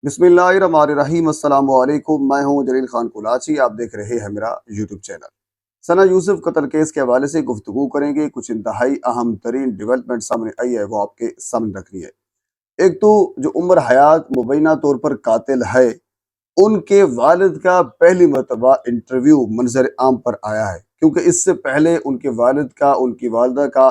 बिस्मिल्लाहिर्रहमानिर्रहीम। अस्सलाम वालेकुम। मैं हूं जलील खान कुलाची। आप देख रहे हैं मेरा यूट्यूब चैनल। सना यूसुफ कत्ल केस के हवाले से गुफ्तगू करेंगे। कुछ इंतहाई अहम तरीन डेवलपमेंट सामने आई है, वो आपके सामने रखनी है। एक तो जो उमर हयात मुबैना तौर पर कातिल है, उनके वालिद का पहली मरतबा इंटरव्यू मंजर आम पर आया है, क्योंकि इससे पहले उनके वालिद का, उनकी वालदा का,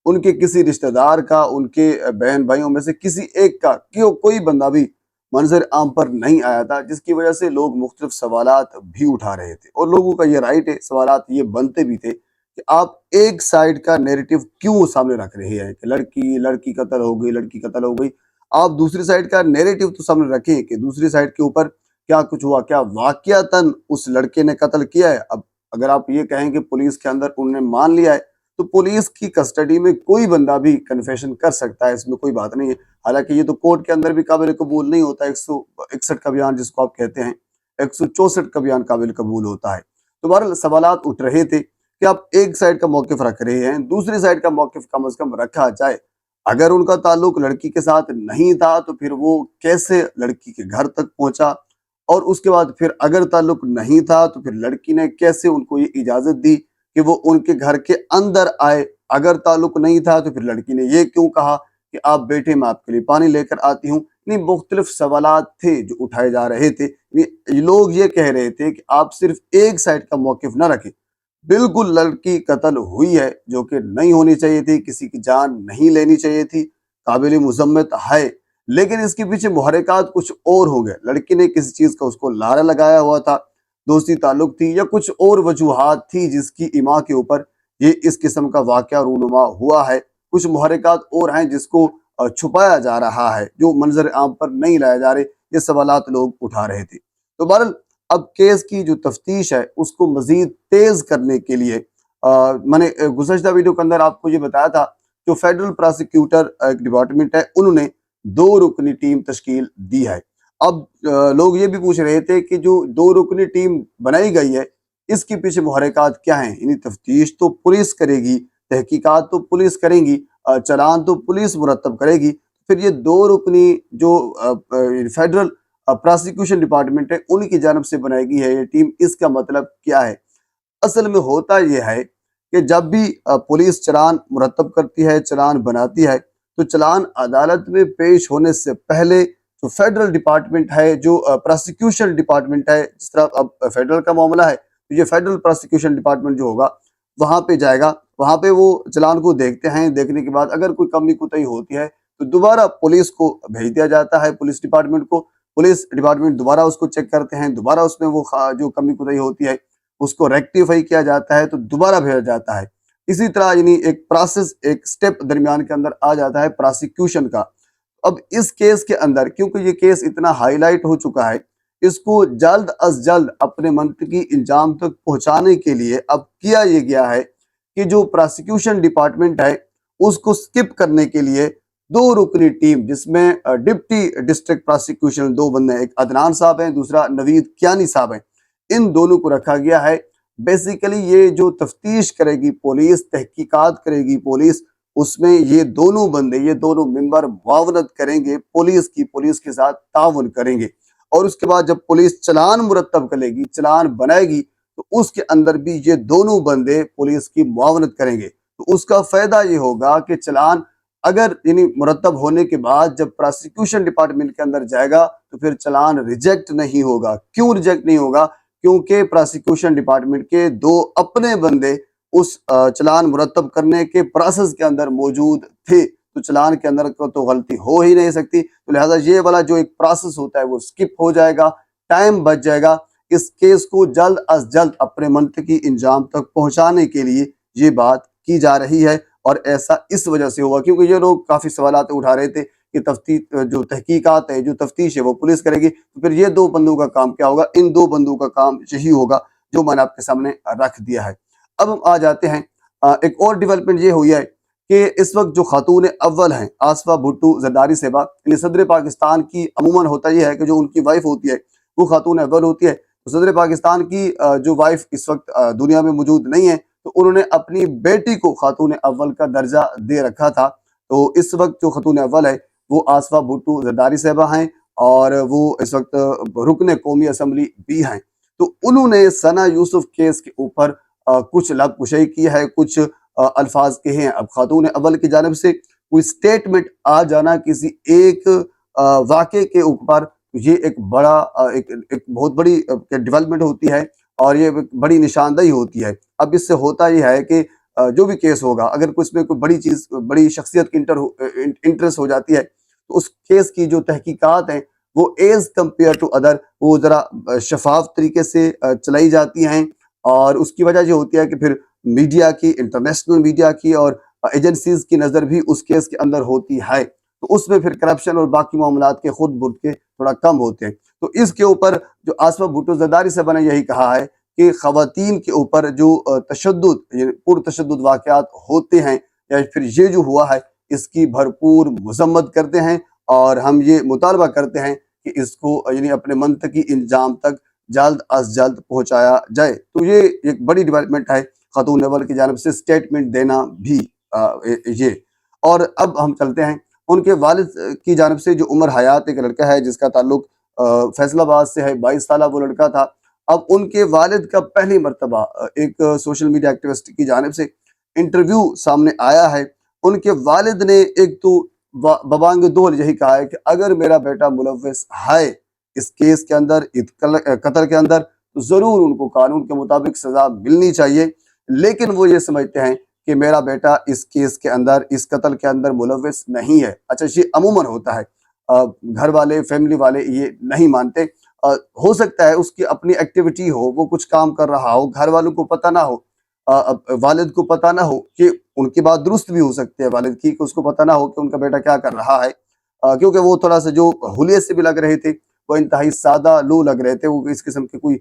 उनके किसी रिश्तेदार का, उनके बहन भाइयों में से किसी एक का कोई बंदा भी मंजर आम पर नहीं आया था, जिसकी वजह से लोग मुख्तलिफ सवालात भी उठा रहे थे। और लोगों का ये राइट है, सवालात ये बनते भी थे कि आप एक साइड का नैरेटिव क्यों सामने रख रहे हैं कि लड़की लड़की कत्ल हो गई, लड़की कत्ल हो गई। आप दूसरी साइड का नैरेटिव तो सामने रखें कि दूसरी साइड के ऊपर क्या कुछ हुआ, क्या वाकयातन उस लड़के ने कत्ल किया है। अब अगर आप ये कहें कि पुलिस के अंदर उन्होंने मान लिया है, तो पुलिस की कस्टडी में कोई बंदा भी कन्फेशन कर सकता है, इसमें कोई बात नहीं है। हालांकि ये तो कोर्ट के अंदर भी काबिल कबूल नहीं होता। 161 का बयान जिसको आप कहते हैं, 164 का बयान काबिल कबूल होता है। तो बहरहाल सवालात उठ रहे थे कि आप एक साइड का मौकिफ रख रहे हैं, दूसरी साइड का मौकिफ कम अज कम रखा जाए। अगर उनका ताल्लुक लड़की के साथ नहीं था तो फिर वो कैसे लड़की के घर तक पहुंचा, और उसके बाद फिर अगर ताल्लुक नहीं था तो फिर लड़की ने कैसे उनको ये इजाजत दी कि वो उनके घर के अंदर आए। अगर ताल्लुक नहीं था तो फिर लड़की ने ये क्यों कहा कि आप बैठे, मैं आपके लिए पानी लेकर आती हूँ। नहीं, मुख्तलिफ सवालात थे जो उठाए जा रहे थे। ये लोग ये कह रहे थे कि आप सिर्फ एक साइड का मौकिफ ना रखें। बिल्कुल लड़की कत्ल हुई है, जो कि नहीं होनी चाहिए थी, किसी की जान नहीं लेनी चाहिए थी, काबिल मुज़म्मत है। लेकिन इसके पीछे मुहर्रिकात कुछ और हो गए। लड़की ने किसी चीज का उसको लारा लगाया हुआ था, दोस्ती ताल्लुक थी, या कुछ और वजूहात थी जिसकी इमा के ऊपर ये इस किस्म का वाकया रूनुमा हुआ है। कुछ मुहर्रिकात और हैं जिसको छुपाया जा रहा है, जो मंजर आम पर नहीं लाया जा रहे। ये सवालात लोग उठा रहे थे। तो बहरहाल अब केस की जो तफ्तीश है उसको मजीद तेज करने के लिए मैंने गुज़श्ता वीडियो के अंदर आपको ये बताया था, जो फेडरल प्रोसिक्यूटर एक डिपार्टमेंट है, उन्होंने 2 रुकनी टीम तश्कील दी है। अब लोग ये भी पूछ रहे थे कि जो 2 रुकनी टीम बनाई गई है, इसके पीछे मुहर्रिकात क्या हैं। यानी तफ्तीश तो पुलिस करेगी, तहकीकात तो पुलिस करेंगी, चालान तो पुलिस मुरतब करेगी। फिर ये 2 रुकनी जो फेडरल प्रोसिक्यूशन डिपार्टमेंट है, उनकी जानब से बनाई गई है ये टीम, इसका मतलब क्या है। असल में होता यह है कि जब भी पुलिस चालान मुरतब करती है, चालान बनाती है, तो चालान अदालत में पेश होने से पहले जो फेडरल डिपार्टमेंट है, जो प्रोसिक्यूशन डिपार्टमेंट है, जिस तरह अब फेडरल का मामला है, तो ये फेडरल प्रोसिक्यूशन डिपार्टमेंट जो होगा वहाँ पे जाएगा। वहाँ पे वो चालान को देखते हैं, देखने के बाद अगर कोई कमी कुताही होती है तो दोबारा पुलिस को भेज दिया जाता है, पुलिस डिपार्टमेंट को। पुलिस डिपार्टमेंट दोबारा उसको चेक करते हैं, दोबारा उसमें वो जो कमी कुताही होती है उसको रेक्टिफाई किया जाता है, तो दोबारा भेजा जाता है। इसी तरह यानी एक प्रोसेस, एक स्टेप दरमियान के अंदर आ जाता है प्रोसिक्यूशन का। अब इस केस के अंदर क्योंकि ये केस इतना हाईलाइट हो चुका है, इसको जल्द अज जल्द अपने मंतकी इंजाम तक पहुंचाने के लिए अब किया ये गया है कि जो प्रोसिक्यूशन डिपार्टमेंट है उसको स्किप करने के लिए 2 रुकनी टीम, जिसमें डिप्टी डिस्ट्रिक्ट प्रोसिक्यूशन 2 बंदे हैं, एक अदनान साहब हैं, दूसरा नवीद कियानी साहब हैं, इन दोनों को रखा गया है। बेसिकली ये जो तफ्तीश करेगी पुलिस, तहकीकात करेगी पुलिस, उसमें ये दोनों बंदे, ये दोनों मेंबर मुआवनत करेंगे पुलिस के साथ ताउन करेंगे। और उसके बाद जब पुलिस चालान मुरतब करेगी, चालान बनाएगी, तो उसके अंदर भी ये दोनों बंदे पुलिस की मुआवनत करेंगे। तो उसका फायदा ये होगा कि चालान अगर यानी मुरतब होने के बाद जब प्रोसिक्यूशन डिपार्टमेंट के अंदर जाएगा तो फिर चालान रिजेक्ट नहीं होगा। क्यों रिजेक्ट नहीं होगा? क्योंकि प्रोसिक्यूशन डिपार्टमेंट के 2 अपने बंदे उस चालान मुरतब करने के प्रोसेस के अंदर मौजूद थे, तो चालान के अंदर तो गलती हो ही नहीं सकती। तो लिहाजा ये वाला जो एक प्रोसेस होता है वो स्किप हो जाएगा, टाइम बच जाएगा। इस केस को जल्द अज जल्द अपने मंतकी इंजाम तक पहुंचाने के लिए ये बात की जा रही है। और ऐसा इस वजह से हुआ क्योंकि ये लोग काफी सवालात उठा रहे थे कि तफ्तीश जो तहकीकात है, जो तफ्तीश है वो पुलिस करेगी, तो फिर ये 2 बंदों का काम क्या होगा? इन 2 बंदों का काम यही होगा जो मैंने आपके सामने रख दिया है। अब हम आ जाते हैं, एक और डेवलपमेंट ये हुई है कि इस वक्त जो खातून अव्वल हैं आसफा भुट्टो जरदारी साहिबा, यानी सदर पाकिस्तान की अमूमन होता यह है कि जो उनकी वाइफ होती है वो खातून अव्वल होती है। तो सदर पाकिस्तान की जो वाइफ इस वक्त दुनिया में मौजूद नहीं है, तो उन्होंने अपनी बेटी को खातून अव्वल का दर्जा दे रखा था। तो इस वक्त जो खातून अव्वल है वो आसफा भुट्टो जरदारी साहिबा हैं, اور وہ اس وقت رکن قومی اسمبلی بھی ہیں. تو انہوں نے ثنا یوسف کیس کے اوپر کچھ لب کشائی کی ہے، کچھ الفاظ کہے ہیں. اب خاتون اول کی جانب سے کوئی سٹیٹمنٹ آ جانا کسی ایک واقعے کے اوپر، یہ ایک بڑا ایک بہت بڑی ڈیولپمنٹ ہوتی ہے اور یہ ایک بڑی نشاندہی ہوتی ہے. اب اس سے ہوتا یہ ہے کہ جو بھی کیس ہوگا، اگر اس میں کوئی بڑی چیز، بڑی شخصیت کی انٹرسٹ ہو جاتی ہے، تو اس کیس کی جو تحقیقات ہیں وہ ایز کمپیئر ٹو ادر وہ ذرا شفاف طریقے سے چلائی جاتی ہیں. اور اس کی وجہ یہ ہوتی ہے کہ پھر میڈیا کی، انٹرنیشنل میڈیا کی اور ایجنسیز کی نظر بھی اس کیس کے اندر ہوتی ہے. تو اس میں پھر کرپشن اور باقی معاملات کے خود بخود کے تھوڑا کم ہوتے ہیں. تو اس کے اوپر جو آصف بھٹو زرداری صاحب نے یہی کہا ہے کہ خواتین کے اوپر جو تشدد، یعنی پرتشدد واقعات ہوتے ہیں یا پھر یہ جو ہوا ہے، اس کی بھرپور مذمت کرتے ہیں اور ہم یہ مطالبہ کرتے ہیں کہ اس کو یعنی اپنے منطقی انجام تک جلد از جلد پہنچایا جائے. تو یہ ایک بڑی ڈیولپمنٹ ہے خاتون اول کی جانب سے سٹیٹمنٹ دینا بھی یہ. اور اب ہم چلتے ہیں ان کے والد کی جانب سے، جو عمر حیات ایک لڑکا ہے جس کا تعلق فیصل آباد سے ہے، 22 سالہ وہ لڑکا تھا. اب ان کے والد کا پہلی مرتبہ ایک سوشل میڈیا ایکٹیوسٹ کی جانب سے انٹرویو سامنے آیا ہے. ان کے والد نے ایک تو ببانگ دور یہی کہا ہے کہ اگر میرا بیٹا ملوث ہے اس کیس کے اندر، قتل کے اندر، تو ضرور ان کو قانون کے مطابق سزا ملنی چاہیے. لیکن وہ یہ سمجھتے ہیں کہ میرا بیٹا اس کیس کے اندر، اس قتل کے اندر ملوث نہیں ہے. اچھا، یہ عموماً ہوتا ہے، گھر والے، فیملی والے یہ نہیں مانتے. ہو سکتا ہے اس کی اپنی ایکٹیویٹی ہو، وہ کچھ کام کر رہا ہو، گھر والوں کو پتہ نہ ہو، والد کو پتہ نہ ہو، کہ ان کی بات درست بھی ہو سکتی ہے والد کی، کہ اس کو پتہ نہ ہو کہ ان کا بیٹا کیا کر رہا ہے. کیونکہ وہ تھوڑا سا جو حلیے سے بھی لگ رہے تھے، وہ انتہائی سادہ لو لگ رہے تھے. وہ اس قسم کے کوئی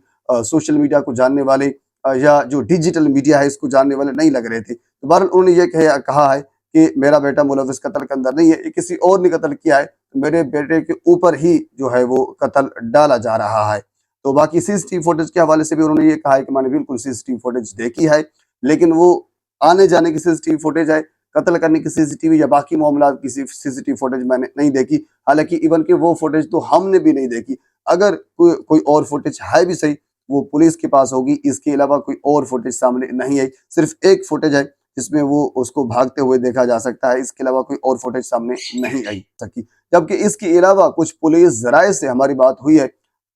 سوشل میڈیا کو جاننے والے یا جو ڈیجیٹل میڈیا ہے اس کو جاننے والے نہیں لگ رہے تھے. تو بہرحال انہوں نے یہ کہا ہے کہ میرا بیٹا ملوث قتل کے اندر نہیں ہے، یہ کسی اور نے قتل کیا ہے، میرے بیٹے کے اوپر ہی جو ہے وہ قتل ڈالا جا رہا ہے. تو باقی سی سی ٹی وی فوٹیج کے حوالے سے بھی انہوں نے یہ کہا ہے کہ میں نے بالکل سی سی ٹی وی فوٹیج دیکھی ہے، لیکن وہ آنے جانے کی سی سی ٹی وی فوٹیج ہے، قتل کرنے کی سی سی ٹی وی یا باقی معاملات کی سی سی ٹی وی فوٹیج میں نے نہیں دیکھی. حالانکہ ایون کہ وہ فوٹیج تو ہم نے بھی نہیں دیکھی. اگر کوئی اور فوٹیج ہے بھی صحیح، وہ پولیس کے پاس ہوگی. اس کے علاوہ کوئی اور فوٹیج سامنے نہیں آئی. صرف ایک فوٹیج ہے جس میں وہ اس کو بھاگتے ہوئے دیکھا جا سکتا ہے. اس کے علاوہ کوئی اور فوٹیج سامنے نہیں آئی سکی. جبکہ اس کے علاوہ کچھ پولیس ذرائع سے ہماری بات ہوئی ہے،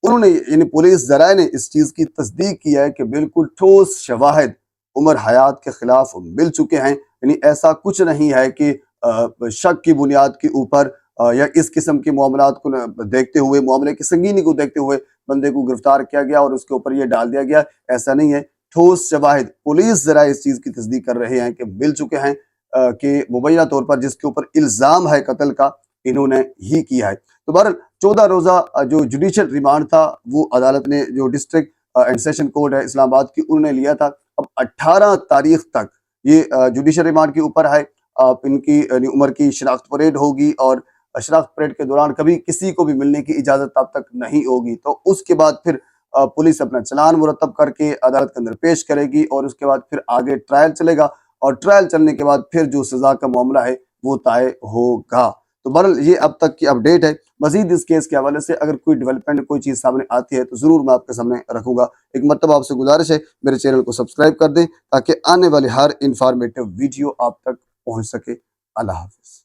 انہوں نے، یعنی پولیس ذرائع نے اس چیز کی تصدیق کی ہے کہ بالکل ٹھوس شواہد عمر حیات کے خلاف مل چکے ہیں. یعنی ایسا کچھ نہیں ہے کہ شک کی بنیاد کے اوپر یا اس قسم کے معاملات کو دیکھتے ہوئے، معاملے کی سنگینی کو دیکھتے ہوئے بندے کو گرفتار کیا گیا اور اس کے اوپر یہ ڈال دیا گیا. ایسا نہیں ہے. ٹھوس شواہد پولیس ذرائع اس چیز کی تصدیق کر رہے ہیں کہ مل چکے ہیں کہ مبینہ طور پر جس کے اوپر الزام ہے قتل کا، انہوں نے ہی کیا ہے. تو بہرحال 14 روزہ جو جوڈیشل ریمانڈ تھا، وہ عدالت نے، جو ڈسٹرکٹ اینڈ سیشن کورٹ ہے اسلام آباد کی، انہوں نے لیا تھا. اب 18 تاریخ تک یہ جوڈیشل ریمانڈ کے اوپر ہے. ان کی عمر کی شناخت پریڈ ہوگی اور شناخت پریڈ کے دوران کبھی کسی کو بھی ملنے کی اجازت تب تک نہیں ہوگی. تو اس کے بعد پھر پولیس اپنا چلان مرتب کر کے عدالت کے اندر پیش کرے گی اور اس کے بعد پھر آگے ٹرائل چلے گا اور ٹرائل چلنے کے بعد پھر جو سزا کا معاملہ ہے وہ طے ہوگا. تو بہرحال یہ اب تک کی اپڈیٹ ہے. مزید اس کیس کے حوالے سے اگر کوئی ڈیولپمنٹ، کوئی چیز سامنے آتی ہے تو ضرور میں آپ کے سامنے رکھوں گا. ایک مرتبہ آپ سے گزارش ہے میرے چینل کو سبسکرائب کر دیں تاکہ آنے والے ہر انفارمیٹیو ویڈیو آپ تک پہنچ سکے. اللہ حافظ.